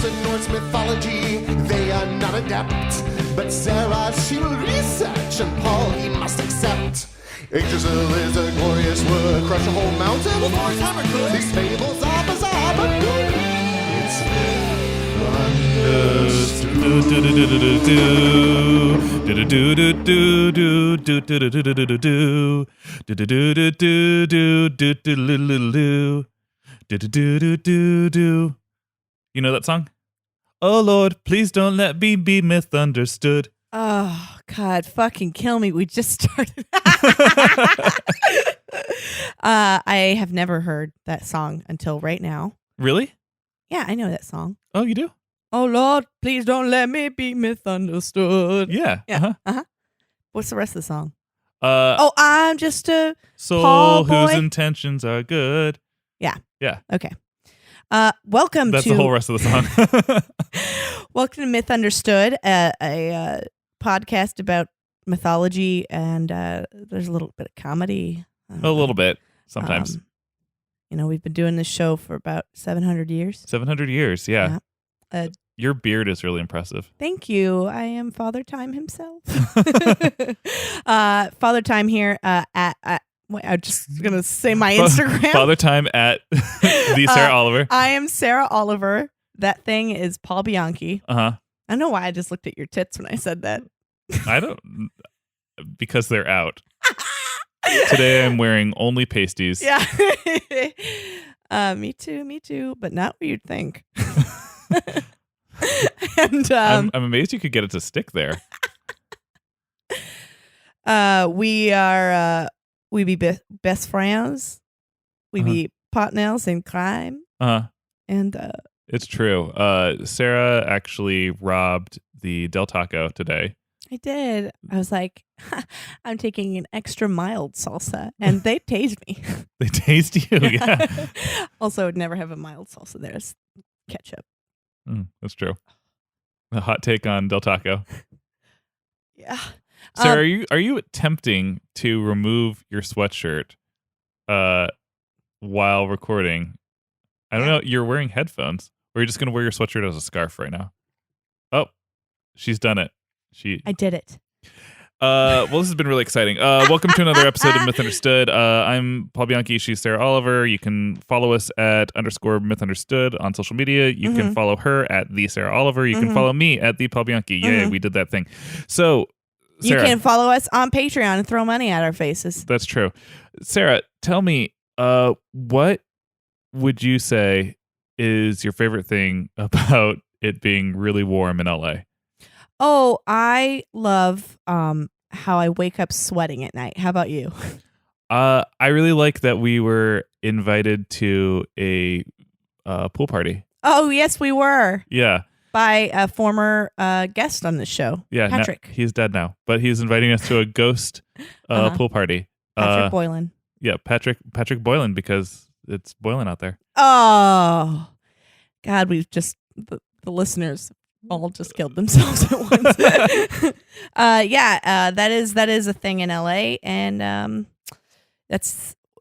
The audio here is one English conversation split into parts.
Greece and Norse mythology, they are not adept. But Sarah, she will research, and Paul, he must accept. Yggdrasil is a glorious word, crush a whole mountain. Well, Thor's hammer could. These fables are bizarre, but good. It's You know that song? Oh Lord, please don't let me be misunderstood. Oh, God, fucking kill me. We just started. I have never heard that song until right now. Really? Yeah, I know that song. Oh, you do? Oh, Lord, please don't let me be misunderstood. Yeah. Yeah. What's the rest of the song? Oh, I'm just a soul Paul boy. whose intentions are good. Yeah. Yeah. Okay. Welcome That's to the whole rest of the song. Welcome to Myth Understood, a podcast about mythology, and there's a little bit of comedy. A little bit, sometimes. We've been doing this show for about 700 years. 700 years, yeah. Your beard is really impressive. Thank you. I am Father Time himself. Father Time here I'm just going to say my Instagram. Father Time at the Sarah Oliver. I am Sarah Oliver. That thing is Paul Bianchi. Uh-huh. I don't know why I just looked at your tits when I said that. I don't, because they're out. Today I'm wearing only pasties. Yeah. Me too, but not what you'd think. And I'm amazed you could get it to stick there. We be best friends. We be partners in crime. And it's true. Sarah actually robbed the Del Taco today. I did. I was like, I'm taking an extra mild salsa, and they tased me. They tased you, yeah. Also, I would never have a mild salsa. There's ketchup. That's true. A hot take on Del Taco. Yeah. Sarah, are you attempting to remove your sweatshirt while recording? I don't know. You're wearing headphones, or you're just going to wear your sweatshirt as a scarf right now? Oh, she's done it. I did it. Well, this has been really exciting. Welcome to another episode of Myth Understood. I'm Paul Bianchi. She's Sarah Oliver. You can follow us at _Myth Understood on social media. You can follow her at the Sarah Oliver. You can follow me at the Paul Bianchi. Yay, we did that thing. So, Sarah, you can follow us on Patreon and throw money at our faces. That's true. Sarah, tell me, what would you say is your favorite thing about it being really warm in LA? Oh, I love how I wake up sweating at night. How about you? I really like that we were invited to a pool party. Oh, yes, we were. Yeah. By a former guest on the show. Yeah, Patrick. He's dead now, but he's inviting us to a ghost pool party. Patrick Boylan. Yeah, Patrick Boylan, because it's boiling out there. Oh, God, we've just, the listeners all just killed themselves at once. That is a thing in LA, and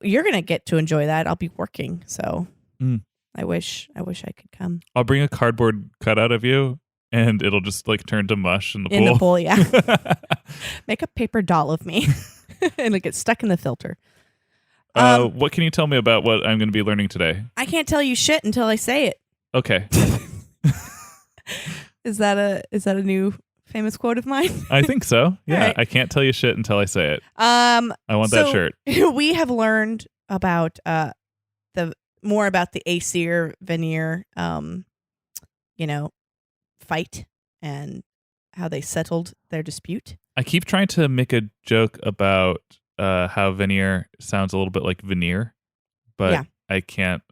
you're gonna get to enjoy that. I'll be working, so I wish I could come. I'll bring a cardboard cutout of you, and it'll just like turn to mush in the pool. In the pool, yeah. Make a paper doll of me, and it gets stuck in the filter. What can you tell me about what I'm going to be learning today? I can't tell you shit until I say it. Okay. Is that a new famous quote of mine? I think so. Yeah, right. I can't tell you shit until I say it. I want that shirt. We have learned about more about the Aesir Vanir fight and how they settled their dispute. I keep trying to make a joke about how Vanir sounds a little bit like veneer, but yeah. I can't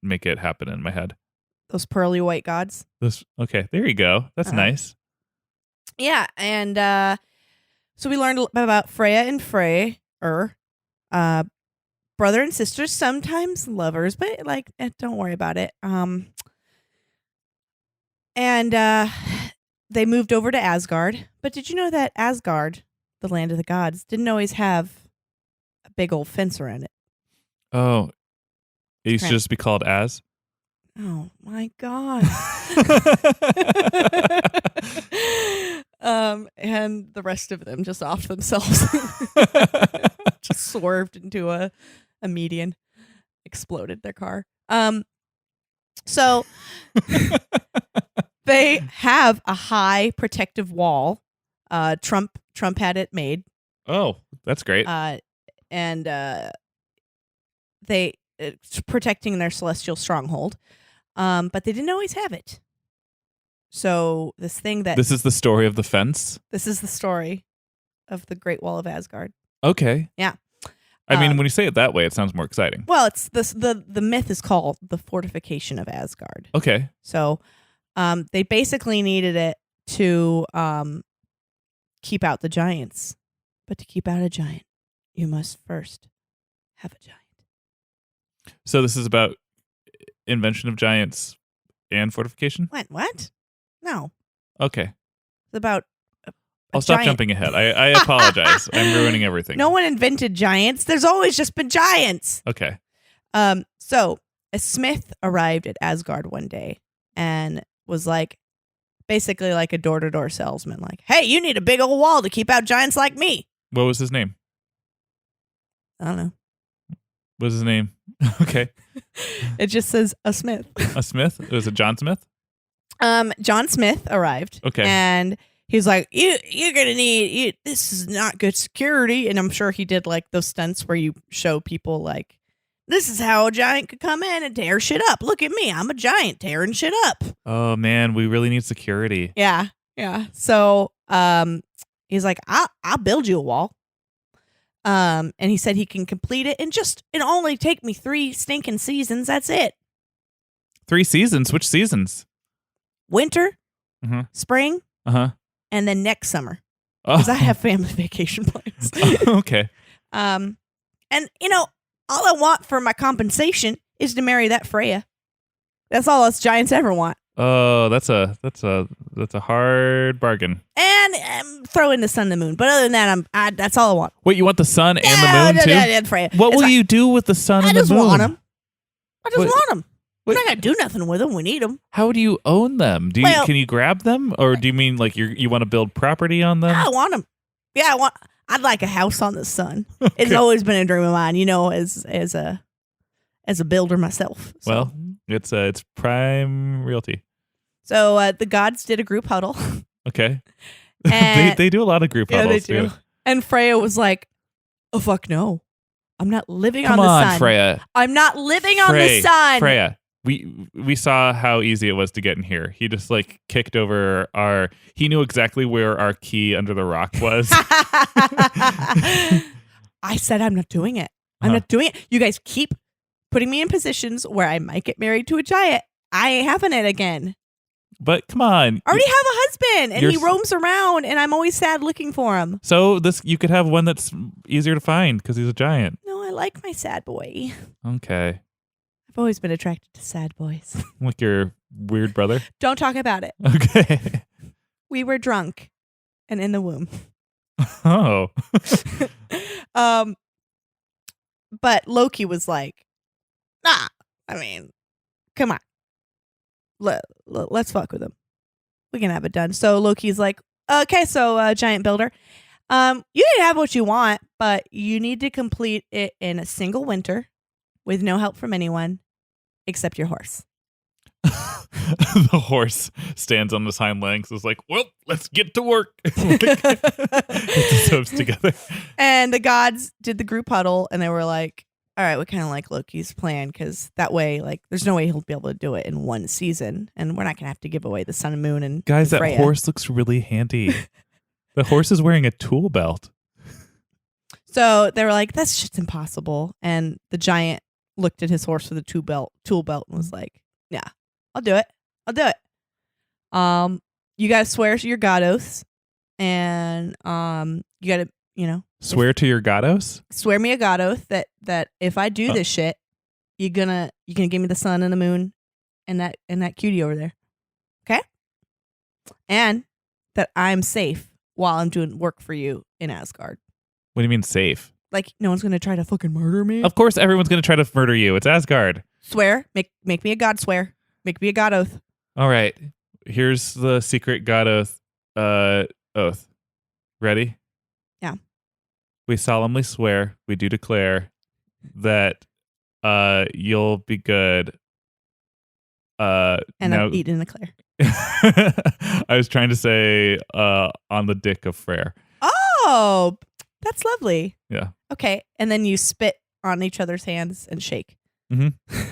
make it happen in my head. Those pearly white gods. Okay, there you go. That's nice. Yeah, and so we learned about Freya and Freyr, brother and sister, sometimes lovers, but don't worry about it. And they moved over to Asgard. But did you know that Asgard, the land of the gods, didn't always have a big old fence around it? Oh, it used to just be called As? Oh my god. And the rest of them just off themselves. Just swerved into a median, exploded their car. So they have a high protective wall. Trump had it made. Oh, that's great. And it's protecting their celestial stronghold. But they didn't always have it. So this is the story of the fence? This is the story of the Great Wall of Asgard. Okay. Yeah. I mean, when you say it that way, it sounds more exciting. Well, it's the myth is called the Fortification of Asgard. Okay. So they basically needed it to keep out the giants. But to keep out a giant, you must first have a giant. So this is about invention of giants and fortification? What? No. Okay. It's about I'll stop jumping ahead. I apologize. I'm ruining everything. No one invented giants. There's always just been giants. Okay. So a smith arrived at Asgard one day and was basically like a door-to-door salesman. Like, hey, you need a big old wall to keep out giants like me. What was his name? I don't know. What was his name? Okay. It just says a smith. A Smith? Was it John Smith? John Smith arrived. Okay. And he was like, you're going to need, this is not good security. And I'm sure he did like those stunts where you show people like, this is how a giant could come in and tear shit up. Look at me. I'm a giant tearing shit up. Oh, man. We really need security. Yeah. Yeah. So he's like, I'll build you a wall. And he said he can complete it in only take me 3 stinking seasons. That's it. 3 seasons? Which seasons? Winter, Uh-huh. spring, and then next summer. Because I have family vacation plans. Okay. And all I want for my compensation is to marry that Freya. That's all us giants ever want. Oh, that's a hard bargain. And throw in the sun and the moon. But other than that, that's all I want. Wait, you want the sun and the moon too? Yeah, Freya. What will you do with the sun and the moon? I just want them. We're not gonna do nothing with them. We need them. How do you own them? Can you grab them, or do you mean like you want to build property on them? I want them. Yeah, I'd like a house on the sun. Okay. It's always been a dream of mine. As a builder myself. So. Well, it's prime realty. So the gods did a group huddle. Okay. They do a lot of group huddles. They do. Too. And Freya was like, "Oh fuck no, I'm not living on the sun. Come on, Freya. I'm not living on the sun." Freya. We saw how easy it was to get in here. He just kicked over he knew exactly where our key under the rock was. I said I'm not doing it. I'm not doing it. You guys keep putting me in positions where I might get married to a giant. I ain't having it again. But come on. I already have a husband and he roams around and I'm always sad looking for him. So you could have one that's easier to find because he's a giant. No, I like my sad boy. Okay. I've always been attracted to sad boys. Like your weird brother? Don't talk about it. Okay. We were drunk and in the womb. Oh. But Loki was like, nah, I mean, come on. Let's fuck with him. We can have it done. So Loki's like, okay, so giant builder, you can have what you want, but you need to complete it in a single winter with no help from anyone except your horse. The horse stands on his hind legs. Is like, well, let's get to work. Get the hooves together. And the gods did the group huddle, and they were like, all right, we kind of like Loki's plan, because that way, there's no way he'll be able to do it in one season, and we're not going to have to give away the sun and moon. And guys, Freya. That horse looks really handy. The horse is wearing a tool belt. So they were like, that's just impossible. And the giant looked at his horse with a tool belt and was like, yeah, I'll do it. You got to swear to your god oaths, and you got to, swear to your god oaths? Swear me a god oath that if I do this shit, you're gonna give me the sun and the moon and that cutie over there. Okay? And that I'm safe while I'm doing work for you in Asgard. What do you mean safe? Like no one's gonna try to fucking murder me? Of course everyone's gonna try to murder you. It's Asgard. Swear. Make me a god swear. Make me a god oath. All right. Here's the secret god oath. Oath. Ready? Yeah. We solemnly swear, we do declare that you'll be good. And now, I've eaten a Claire. I was trying to say on the dick of Freyr. Oh, that's lovely. Yeah. Okay. And then you spit on each other's hands and shake. Mm-hmm.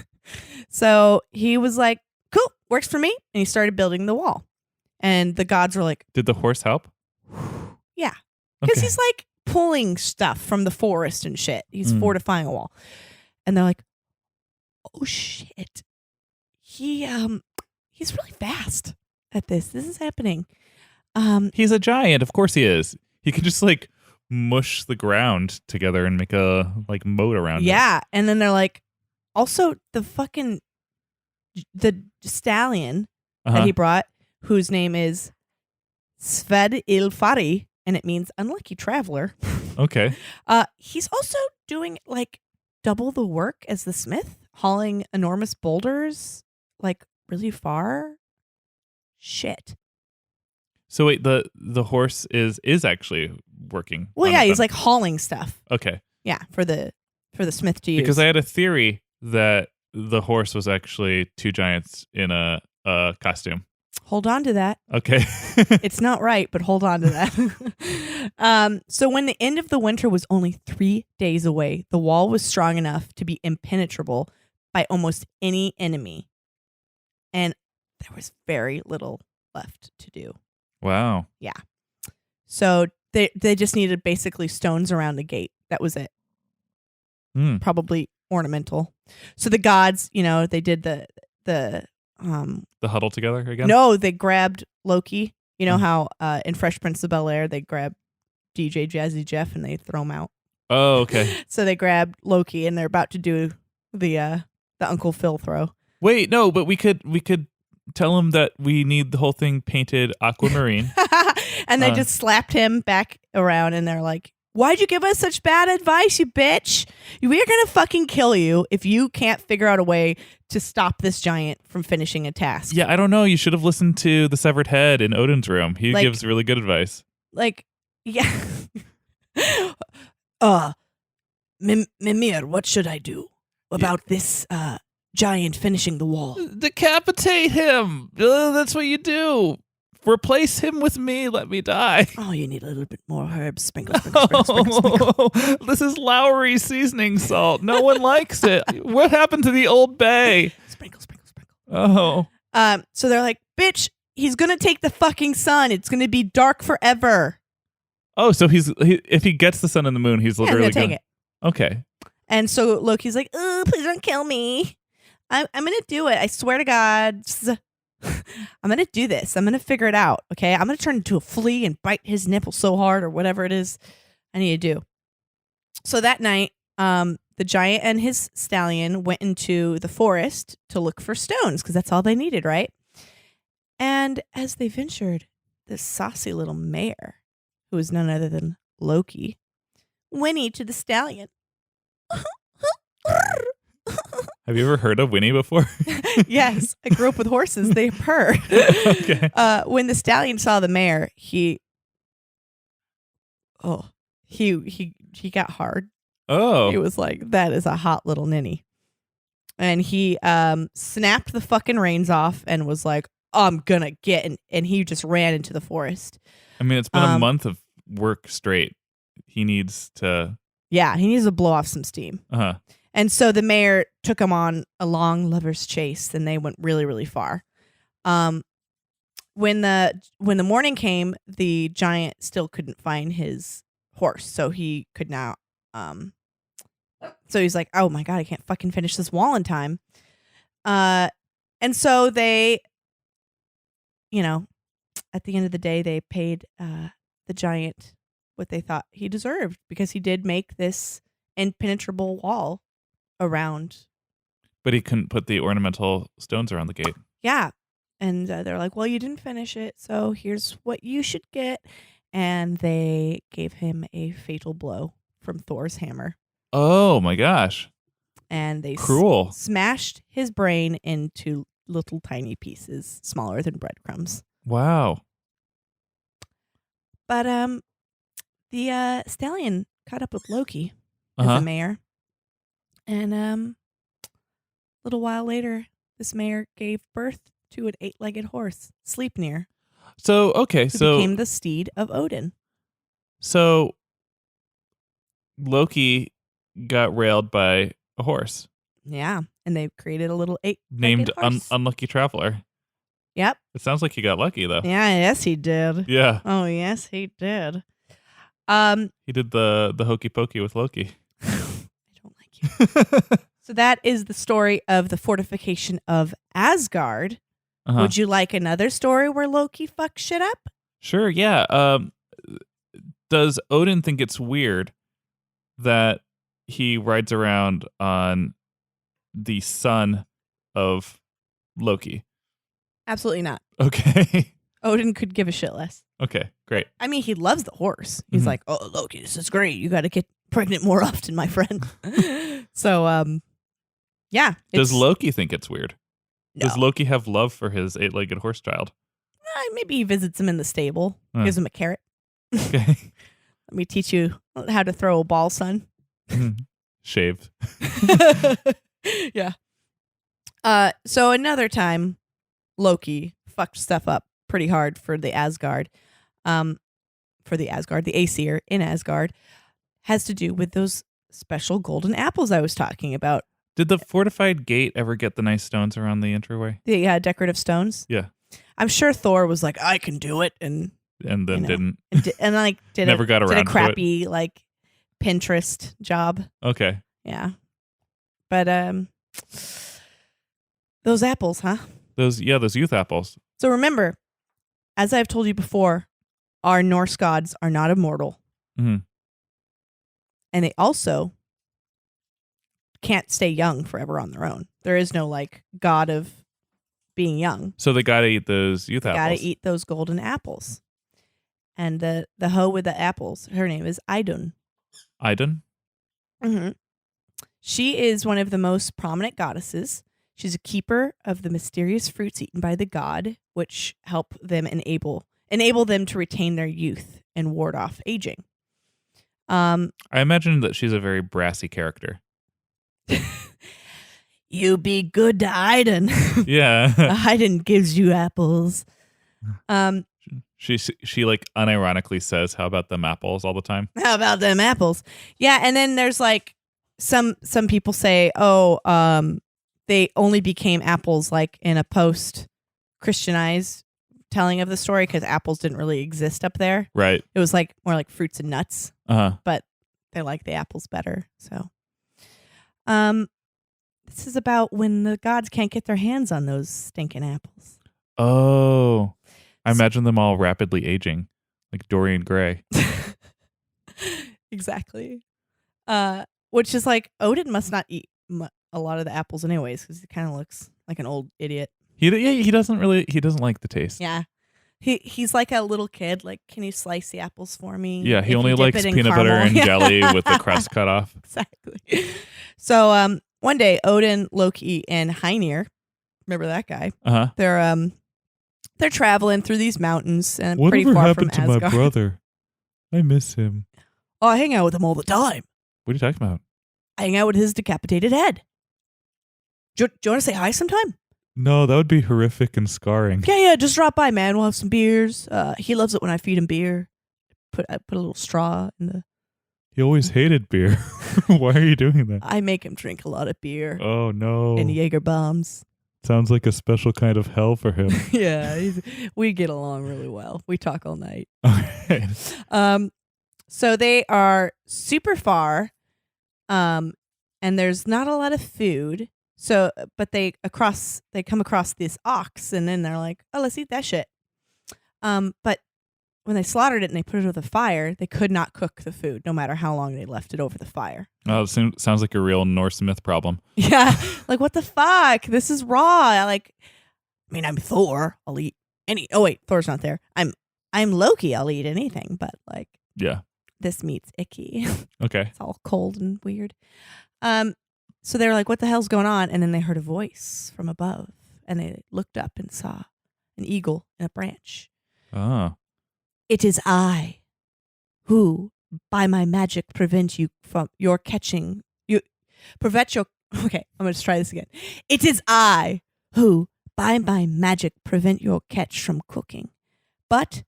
So he was like, cool, works for me. And he started building the wall. And the gods were like, Did the horse help? yeah. Because Okay. he's like pulling stuff from the forest and shit. He's fortifying a wall. And they're like, oh shit. He's really fast at this. This is happening. He's a giant. Of course he is. He can just like mush the ground together and make a like moat around it. Yeah. And then they're like, also the stallion that he brought, whose name is Sved Ilfari, and it means unlucky traveler. Okay. He's also doing like double the work as the smith, hauling enormous boulders like really far. Shit. So wait, the horse is actually working. Well, on yeah, it he's then. like hauling stuff. Okay. Yeah, for the smith to use. Because I had a theory that the horse was actually two giants in a costume. Hold on to that. Okay. It's not right, but hold on to that. So when the end of the winter was only 3 days away, the wall was strong enough to be impenetrable by almost any enemy. And there was very little left to do. Wow. Yeah. So they just needed basically stones around the gate. That was it. Probably ornamental. So the gods, they did the huddle together again? No, they grabbed Loki. You know how in Fresh Prince of Bel-Air they grab DJ Jazzy Jeff and they throw him out. Oh, okay. So they grabbed Loki and they're about to do the Uncle Phil throw. Wait, no, but we could tell him that we need the whole thing painted aquamarine. And they just slapped him back around and they're like, why'd you give us such bad advice, you bitch? We are going to fucking kill you if you can't figure out a way to stop this giant from finishing a task. Yeah, I don't know. You should have listened to the severed head in Odin's room. He Like- gives really good advice. Like, yeah. Mimir, what should I do about this giant finishing the wall? Decapitate him. That's what you do. Replace him with me. Let me die. Oh, you need a little bit more herbs. Sprinkle, sprinkle, sprinkle, sprinkle, sprinkle. This is Lowry seasoning salt. No one likes it. What happened to the Old Bay? Sprinkle, sprinkle, sprinkle. Oh. So they're like, bitch, he's going to take the fucking sun. It's going to be dark forever. Oh, so if he gets the sun and the moon, he's Yeah, I'm literally going to take it. Okay. And so Loki's like, oh, please don't kill me. I'm going to do it. I swear to God. I'm going to do this. I'm going to figure it out. Okay. I'm going to turn into a flea and bite his nipple so hard or whatever it is I need to do. So that night, the giant and his stallion went into the forest to look for stones because that's all they needed, right? And as they ventured, this saucy little mare, who was none other than Loki, whinnied to the stallion. Have you ever heard of Winnie before? Yes, I grew up with horses. They purr. Okay. When the stallion saw the mare, he got hard. Oh. He was like, that is a hot little ninny. And he snapped the fucking reins off and was like, I'm gonna get, and he just ran into the forest. I mean, it's been a month of work straight. He needs to. Yeah, he needs to blow off some steam. Uh-huh. And so the mayor took him on a long lover's chase, and they went really, really far. When the morning came, the giant still couldn't find his horse, so he could not. So he's like, "Oh my god, I can't fucking finish this wall in time." And so they, at the end of the day, they paid the giant what they thought he deserved because he did make this impenetrable wall around. But he couldn't put the ornamental stones around the gate. Yeah. And they're like, well, you didn't finish it, so here's what you should get. And they gave him a fatal blow from Thor's hammer. Oh my gosh. And they Cruel. smashed his brain into little tiny pieces, smaller than breadcrumbs. Wow. But the stallion caught up with Loki as Uh-huh. a mayor, and a little while later, this mayor gave birth to an 8-legged horse, Sleipnir, So, okay. who So, became the steed of Odin. so Loki got railed by a horse Yeah, and they created a little 8-legged named horse. Unlucky Traveler. Yep. It sounds like he got lucky, though. Yeah. Yes, he did. Yeah. Oh, yes, he did. He did the hokey pokey with Loki. I don't like you. So that is the story of the fortification of Asgard. Uh-huh. Would you like another story where Loki fucks shit up? Sure, yeah. Does Odin think it's weird that he rides around on the son of Loki? Absolutely not. Okay. Odin could give a shit less. Okay, great. I mean, he loves the horse. He's Mhm. like, oh, Loki, this is great. You got to get pregnant more often, my friend. So, yeah. Does it's- Loki think it's weird? No. Does Loki have love for his 8-legged horse child? Maybe he visits him in the stable, Huh. gives him a carrot. Okay. Let me teach you how to throw a ball, son. Shaved. Yeah. So another time, Loki fucked stuff up pretty hard for the Asgard. The Aesir in Asgard has to do with those special golden apples I was talking about. Did the fortified gate ever get the nice stones around the entryway? The decorative stones. Yeah. I'm sure Thor was like, I can do it, and And then You know. didn't. did Never got did around a to it. crappy like Pinterest job. Okay. Yeah. But those apples, huh? Those youth apples. So remember, as I've told you before, our Norse gods are not immortal. Mhm. And they also can't stay young forever on their own. There is no like god of being young. So they gotta eat those youth They apples. gotta eat those golden apples. And the hoe with the apples, her name is Idun. Idun? Mm-hmm. She is one of the most prominent goddesses. She's a keeper of the mysterious fruits eaten by the god, which help them enable them to retain their youth and ward off aging. I imagine that she's a very brassy character. You be good to Idun. Yeah. Idun gives you apples. She like unironically says, "How about them apples?" all the time. How about them apples? Yeah, and then there's like some people say, they only became apples like in a post-Christianized telling of the story because apples didn't really exist up there. Right. It was like more like fruits and nuts, Uh-huh. but they like the apples better. So, this is about when the gods can't get their hands on those stinking apples. Oh. I imagine them all rapidly aging, like Dorian Gray. Exactly. Which is like Odin must not eat a lot of the apples anyways because he kind of looks like an old idiot. He doesn't like the taste. Yeah. He's like a little kid. Like, can you slice the apples for me? Yeah, he If only you dip likes it in peanut butter caramel. and Yeah. jelly with the crust cut off. Exactly. So one day Odin, Loki, and Heinir, remember that guy? Uh-huh. They're traveling through these mountains and pretty far from Asgard. brother? I miss him. Oh, I hang out with him all the time. What are you talking about? I hang out with his decapitated head. Do you want to say hi sometime? No, that would be horrific and scarring. Yeah, just drop by, man. We'll have some beers. He loves it when I feed him beer. I put a little straw in the. He always hated beer. Why are you doing that? I make him drink a lot of beer Oh, no. and Jaeger bombs. Sounds like a special kind of hell for him. Yeah, we get along really well. We talk all night. Okay. So they are super far, and there's not a lot of food. So, but they come across this ox, and then they're like, "Oh, let's eat that shit." But when they slaughtered it and they put it over the fire, they could not cook the food, no matter how long they left it over the fire. Oh, it sounds like a real Norse myth problem. Yeah, like what the fuck? This is raw. Like, I mean, I'm Thor. I'll eat any. Oh wait, Thor's not there. I'm Loki. I'll eat anything, but like Yeah. this meat's icky. Okay. It's all cold and weird. So they were like, "What the hell's going on?" And then they heard a voice from above, and they looked up and saw an eagle in a branch. Oh. It is I who, by my magic, prevent you from your catching. Prevent your. Okay, I'm going to try this again. It is I who, by my magic, prevent your catch from cooking. But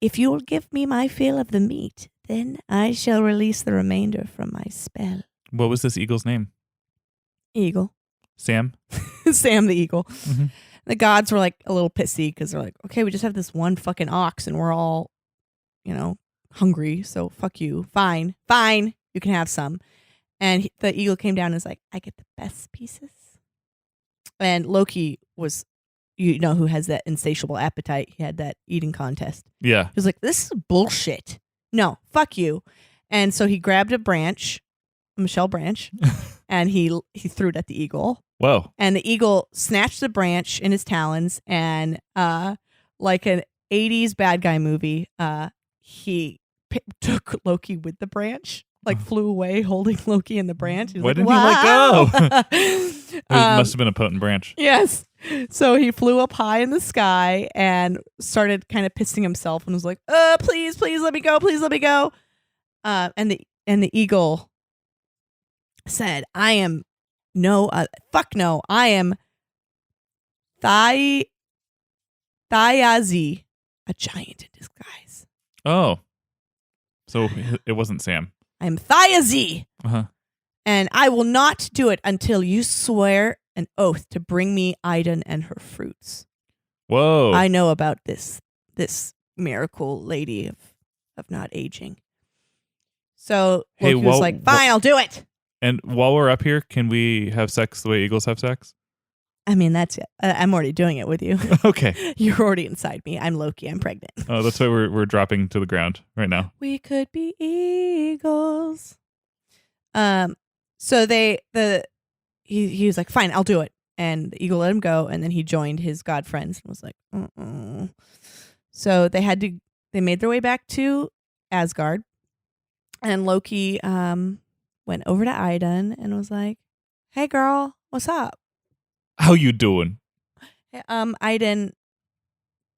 if you will give me my fill of the meat, then I shall release the remainder from my spell. What was this eagle's name? Eagle. Sam? Sam the eagle. Mm-hmm. The gods were like a little pissy because they're like, okay, we just have this one fucking ox and we're all, hungry. So fuck you. Fine. You can have some. And the eagle came down and was like, I get the best pieces. And Loki was, who has that insatiable appetite. He had that eating contest. Yeah. He was like, this is bullshit. No, fuck you. And so he grabbed a branch, a Michelle branch, and he threw it at the eagle. Whoa. And the eagle snatched the branch in his talons and like an 80s bad guy movie, he took Loki with the branch. Flew away holding Loki in the branch. Why didn't he let go? It must have been a potent branch. Yes. So he flew up high in the sky and started kind of pissing himself and was like, please let me go. Please let me go. And the eagle said, I am fuck no. I am Thayazi, a giant in disguise. Oh. So it wasn't Sam. I'm Thayazi. Uh-huh. And I will not do it until you swear an oath to bring me Idun and her fruits. Whoa. I know about this miracle lady of not aging. So Loki was like, fine, I'll do it. And while we're up here, can we have sex the way eagles have sex? I mean, that's it. I'm already doing it with you. Okay. You're already inside me. I'm Loki. I'm pregnant. Oh, that's why we're dropping to the ground right now. We could be eagles. So he was like, fine, I'll do it. And the eagle let him go, and then he joined his god friends and was like, So they made their way back to Asgard, and Loki went over to Idun and was like, hey girl, what's up? How you doing? Idun,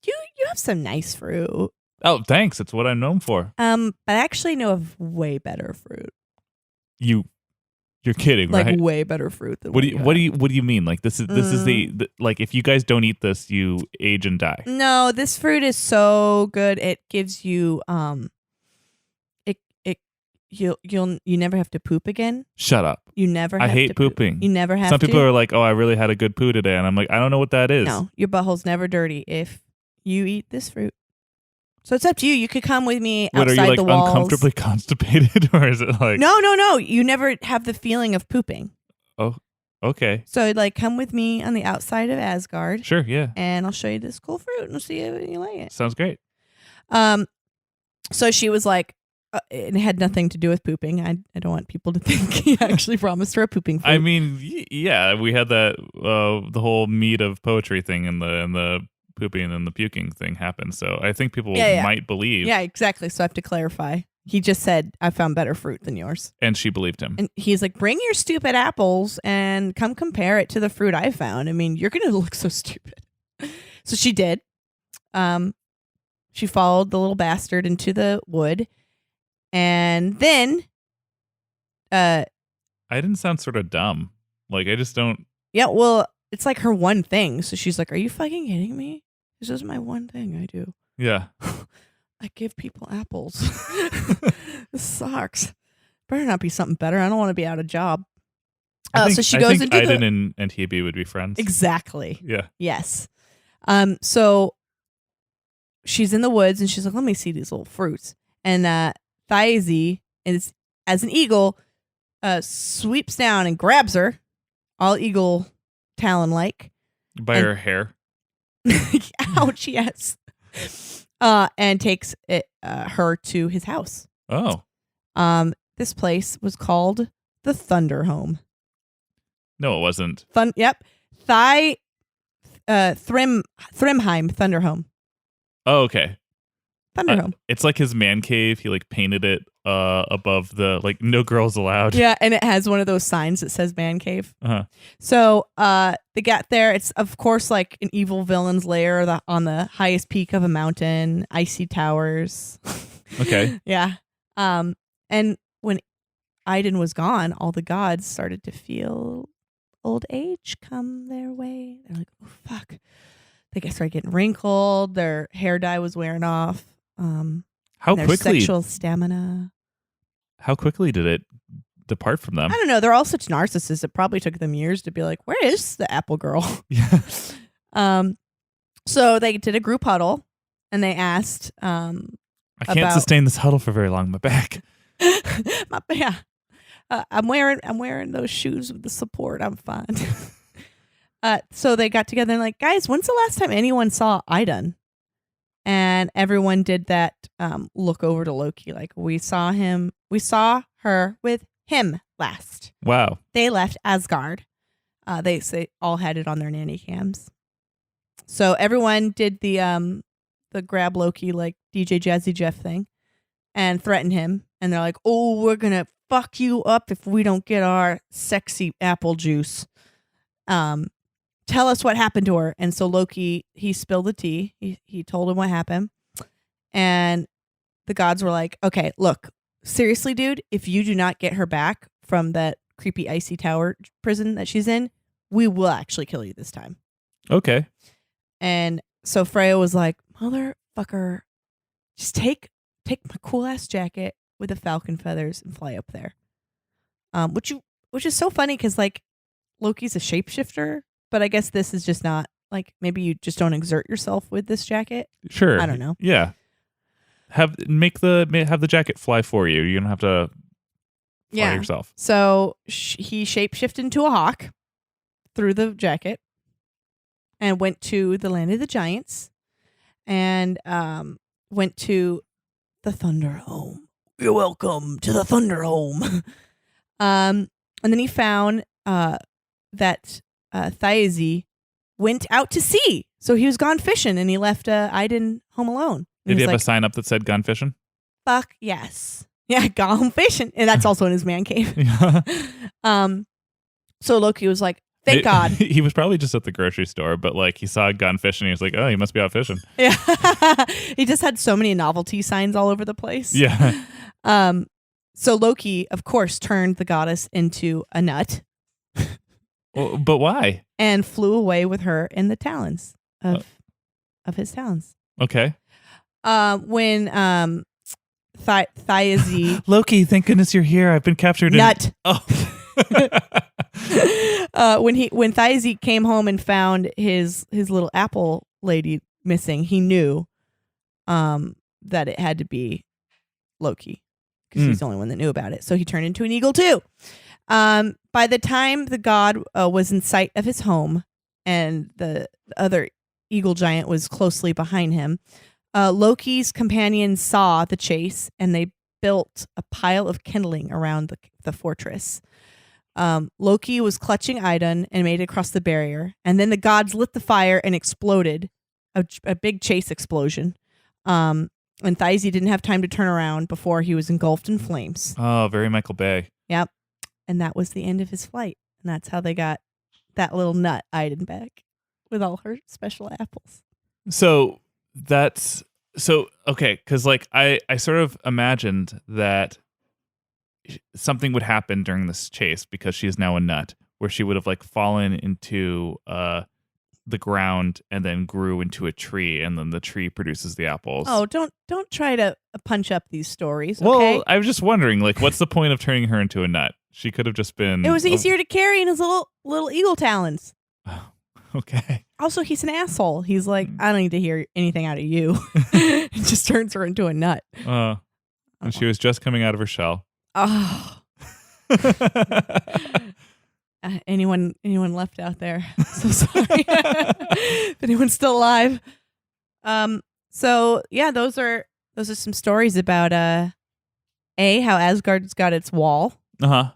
you have some nice fruit. Oh, thanks. It's what I'm known for. But I actually know of way better fruit. You're kidding, like right? way better fruit than what do you mean? Like this is the like if you guys don't eat this, you age and die. No, this fruit is so good. It gives you you never have to poop again. Shut up. You never have I hate to pooping. You never have Some to. people are like, "Oh, I really had a good poo today." And I'm like, "I don't know what that is." No, your butthole's never dirty if you eat this fruit. So it's up to you. You could come with me outside are you like the walls. uncomfortably constipated or is it like No. You never have the feeling of pooping. Oh, okay. So like come with me on the outside of Asgard. Sure, yeah. And I'll show you this cool fruit and we'll see if you like it. Sounds great. So she was like, it had nothing to do with pooping. I don't want people to think he actually promised her a pooping fruit. I mean, yeah, we had that the whole meat of poetry thing and the pooping and the puking thing happened. So I think people might believe. Yeah, exactly. So I have to clarify. He just said, I found better fruit than yours. And she believed him. And he's like, bring your stupid apples and come compare it to the fruit I found. I mean, you're going to look so stupid. So she did. She followed the little bastard into the wood. And then I didn't sound sort of dumb. Like, I just don't. Yeah, well, it's like her one thing. So she's like, are you fucking kidding me? This is my one thing I do. Yeah. I give people apples. This sucks. Better not be something better. I don't want to be out of job. So she goes into Idun and Hebe would be friends. Exactly. Yeah. Yes. So she's in the woods and she's like, let me see these little fruits. And Thayazi is, as an eagle, sweeps down and grabs her, all eagle talon-like. By her hair. Ouch, yes. And takes her to his house. Oh. This place was called the Thunder Home. No, it wasn't. Yep. Thrymheim Thunder Home. Oh, okay. Thunder Home. It's like his man cave. He like painted it above the like no girls allowed. Yeah, and it has one of those signs that says man cave. Uh-huh. So they got there. It's of course like an evil villain's lair on the highest peak of a mountain, icy towers. Okay. Yeah. And when Idun was gone, all the gods started to feel old age come their way. They're like, oh fuck. They started getting wrinkled. Their hair dye was wearing off. How their quickly? Sexual stamina. How quickly did it depart from them? I don't know. They're all such narcissists. It probably took them years to be like, where is the apple girl? Yeah. So they did a group huddle, and they asked. I can't sustain this huddle for very long. My back. Yeah. I'm wearing those shoes with the support. I'm fine. So they got together and like, guys, when's the last time anyone saw Idun? And everyone did that look over to Loki. Like, we saw her with him last. Wow. They left Asgard. They all had it on their nanny cams. So everyone did the grab Loki like DJ Jazzy Jeff thing and threatened him. And they're like, oh, we're going to fuck you up if we don't get our sexy apple juice. Tell us what happened to her. And so Loki, he spilled the tea. He told him what happened. And the gods were like, okay, look, seriously, dude, if you do not get her back from that creepy icy tower prison that she's in, we will actually kill you this time. Okay. And so Freya was like, motherfucker, just take my cool ass jacket with the falcon feathers and fly up there. Which is so funny because like Loki's a shapeshifter, but I guess this is just not like, maybe you just don't exert yourself with this jacket. Sure. I don't know. Yeah. Have the jacket fly for you. You don't have to fly yourself. So he shapeshifted into a hawk through the jacket and went to the land of the giants and went to the Thunder Home. You're welcome to the Thunder Home. And then he found that Thyese went out to sea. So he was gone fishing and he left Idun home alone. Did he have a sign up that said gone fishing? Fuck yes. Yeah, gone fishing. And that's also in his man cave. So Loki was like, thank God. He was probably just at the grocery store, but like he saw gone fishing. He was like, oh, he must be out fishing. Yeah. He just had so many novelty signs all over the place. Yeah. So Loki, of course, turned the goddess into a nut. Well, but why? And flew away with her in the talons of his talons. Okay. When Thyese Loki, thank goodness you're here. I've been captured. Nut. Oh. When Thyese came home and found his little apple lady missing, he knew that it had to be Loki because he's the only one that knew about it. So he turned into an eagle too. By the time the god was in sight of his home and the other eagle giant was closely behind him, Loki's companions saw the chase and they built a pile of kindling around the fortress. Loki was clutching Idun and made it across the barrier. And then the gods lit the fire and exploded, a big chase explosion. And Thyese didn't have time to turn around before he was engulfed in flames. Oh, very Michael Bay. Yep. And that was the end of his flight. And that's how they got that little nut Idun back with all her special apples. Okay, because like I sort of imagined that something would happen during this chase because she is now a nut, where she would have like fallen into the ground and then grew into a tree, and then the tree produces the apples. Oh, don't try to punch up these stories. Well, Okay? I was just wondering, like, what's the point of turning her into a nut? She could have just been. It was easier to carry in his little eagle talons. Okay. Also, he's an asshole. He's like, I don't need to hear anything out of you. It just turns her into a nut. And she was just coming out of her shell. Oh. Anyone left out there? So sorry. If anyone's still alive. So yeah, those are some stories about A, how Asgard's got its wall.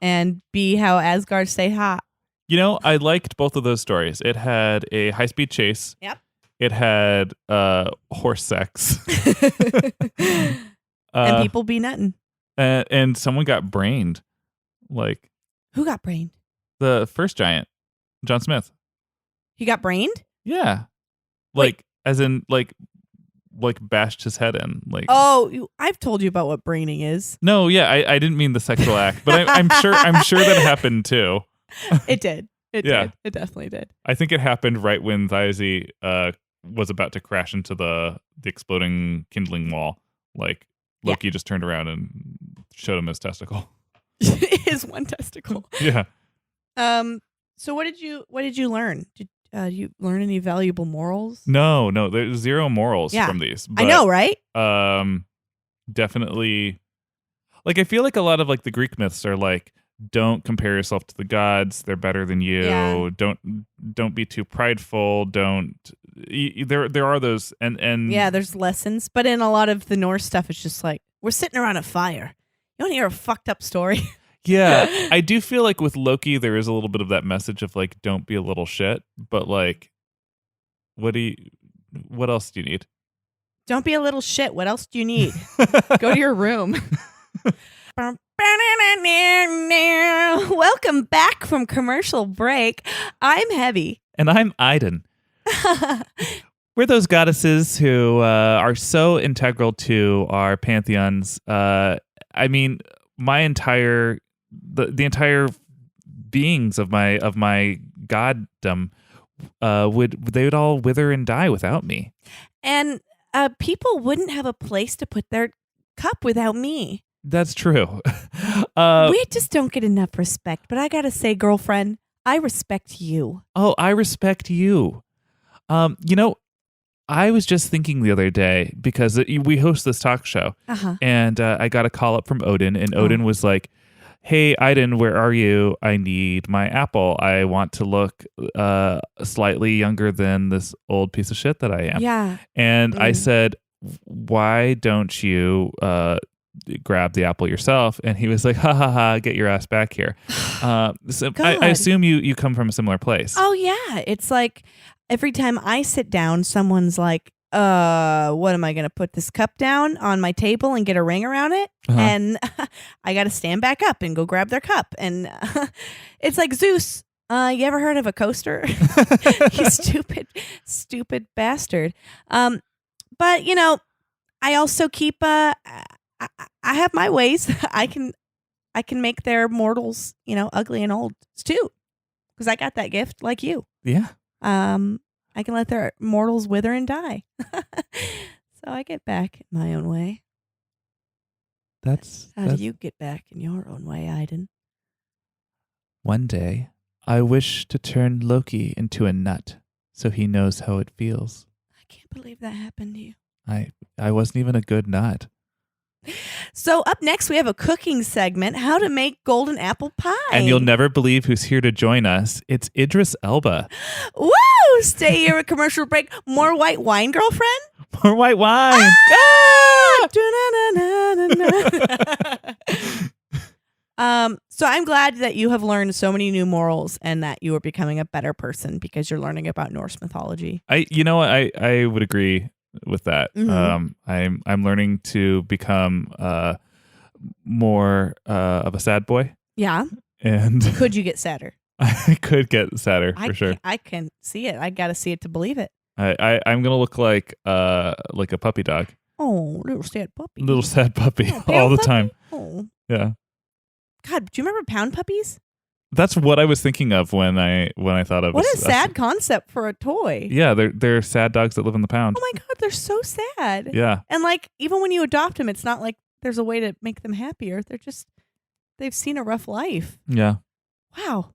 And B, how Asgard stayed hot. You know, I liked both of those stories. It had a high-speed chase. Yep. It had horse sex. And people be nutting. And someone got brained. Like, Who got brained? the first giant, John Smith. He got brained? Yeah. Wait. Like, as in, like bashed his head in. Like, Oh, I've told you about what braining is. no, yeah, I didn't mean the sexual act, but I'm sure that happened too. It did. It Yeah. did. It definitely did. I think it happened right when Thyese was about to crash into the exploding kindling wall. Like, Loki just turned around and showed him his testicle. His one testicle. Yeah. So what did you learn? Did you learn any valuable morals? No, there's zero morals Yeah. from these. I know, right? Definitely. Like, I feel like a lot of like the Greek myths are like, don't compare yourself to the gods; they're better than you. Yeah. Don't be too prideful. There are those, and Yeah, there's lessons, but in a lot of the Norse stuff, it's just like we're sitting around a fire. You want to hear a fucked up story? Yeah, I do feel like with Loki, there is a little bit of that message of like, don't be a little shit. But like, what else do you need? Don't be a little shit. What else do you need? Go to your room. Welcome back from commercial break. I'm Heavy. And I'm Idun. We're those goddesses who are so integral to our pantheons. I mean, my entire the entire beings of my goddom would all wither and die without me. And people wouldn't have a place to put their cup without me. That's true. We just don't get enough respect. But I gotta say, girlfriend, I respect you. Oh, I respect you. I was just thinking the other day, because we host this talk show, and I got a call up from Odin, and Odin was like, "Hey, Idun, where are you? I need my apple. I want to look slightly younger than this old piece of shit that I am." Yeah. And I said, "Why don't you grab the apple yourself?" And he was like, "Ha ha ha, get your ass back here." So I assume you come from a similar place. Oh, yeah. It's like every time I sit down, someone's like, what am I going to put this cup down on my table and get a ring around it? And I got to stand back up and go grab their cup. And it's like Zeus. You ever heard of a coaster? You stupid bastard. But, I also keep, I have my ways. I can make their mortals, ugly and old too. Because I got that gift like you. Yeah. I can let their mortals wither and die. So I get back in my own way. How do you get back in your own way, Idun? One day, I wish to turn Loki into a nut so he knows how it feels. I can't believe that happened to you. I wasn't even a good nut. So up next, we have a cooking segment, how to make golden apple pie. And you'll never believe who's here to join us. It's Idris Elba. Woo! Stay here at commercial break. More white wine, girlfriend? More white wine. So I'm glad that you have learned so many new morals and that you are becoming a better person because you're learning about Norse mythology. I would agree with that. Mm-hmm. I'm learning to become more of a sad boy. Yeah. And could you get sadder? I could get sadder for sure. I can see it. I got to see it to believe it. I'm gonna look like a puppy dog. Oh, little sad puppy. Little sad puppy all the time. Oh. Yeah. God, do you remember pound puppies? That's what I was thinking of when I thought of. What a sad concept for a toy. Yeah, they're sad dogs that live in the pound. Oh my God, they're so sad. Yeah. And like even when you adopt them, it's not like there's a way to make them happier. They've seen a rough life. Yeah. Wow.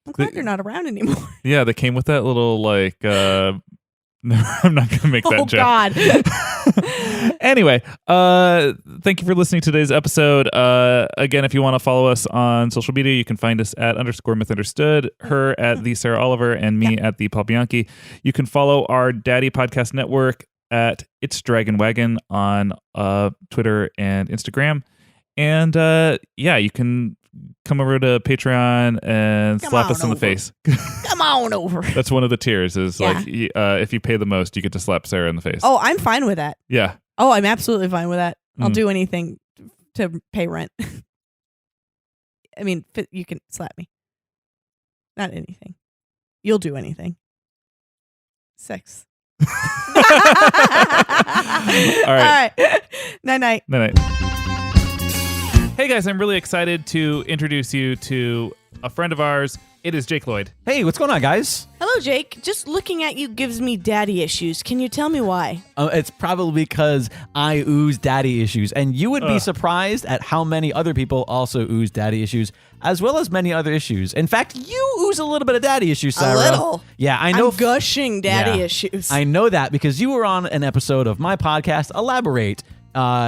I'm glad you're not around anymore. Yeah, they came with that little like no, I'm not going to make that joke. Oh, God. Anyway, thank you for listening to today's episode. Again, if you want to follow us on social media, you can find us at _mythunderstood, her at the Sarah Oliver, and me at the Paul Bianchi. You can follow our Daddy Podcast Network at It's Dragon Wagon on Twitter and Instagram. And you can come over to Patreon and slap us in the face. Come on over. That's one of the tiers is like if you pay the most, you get to slap Sarah in the face. Oh, I'm fine with that. Yeah. Oh, I'm absolutely fine with that. I'll do anything to pay rent. I mean, you can slap me. Not anything. You'll do anything. Sex. All right. Night-night. Night. Hey guys, I'm really excited to introduce you to a friend of ours. It is Jake Lloyd. Hey, what's going on, guys? Hello, Jake. Just looking at you gives me daddy issues. Can you tell me why? It's probably because I ooze daddy issues, and you would be surprised at how many other people also ooze daddy issues, as well as many other issues. In fact, you ooze a little bit of daddy issues, Sarah. A little. Yeah, I know. I'm gushing daddy Yeah. issues. I know that because you were on an episode of my podcast, Elaborate,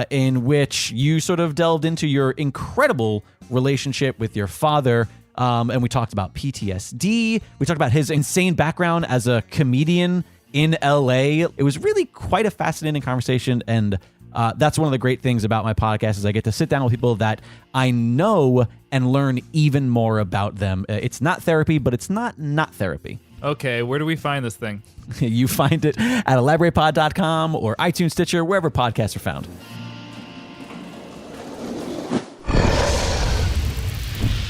in which you sort of delved into your incredible relationship with your father. And we talked about PTSD. We talked about his insane background as a comedian in LA. It was really quite a fascinating conversation. And that's one of the great things about my podcast is I get to sit down with people that I know and learn even more about them. It's not therapy, but it's not therapy. Okay, where do we find this thing? You find it at elaboratepod.com or iTunes, Stitcher, wherever podcasts are found.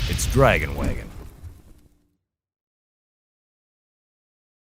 It's Dragon Wagon.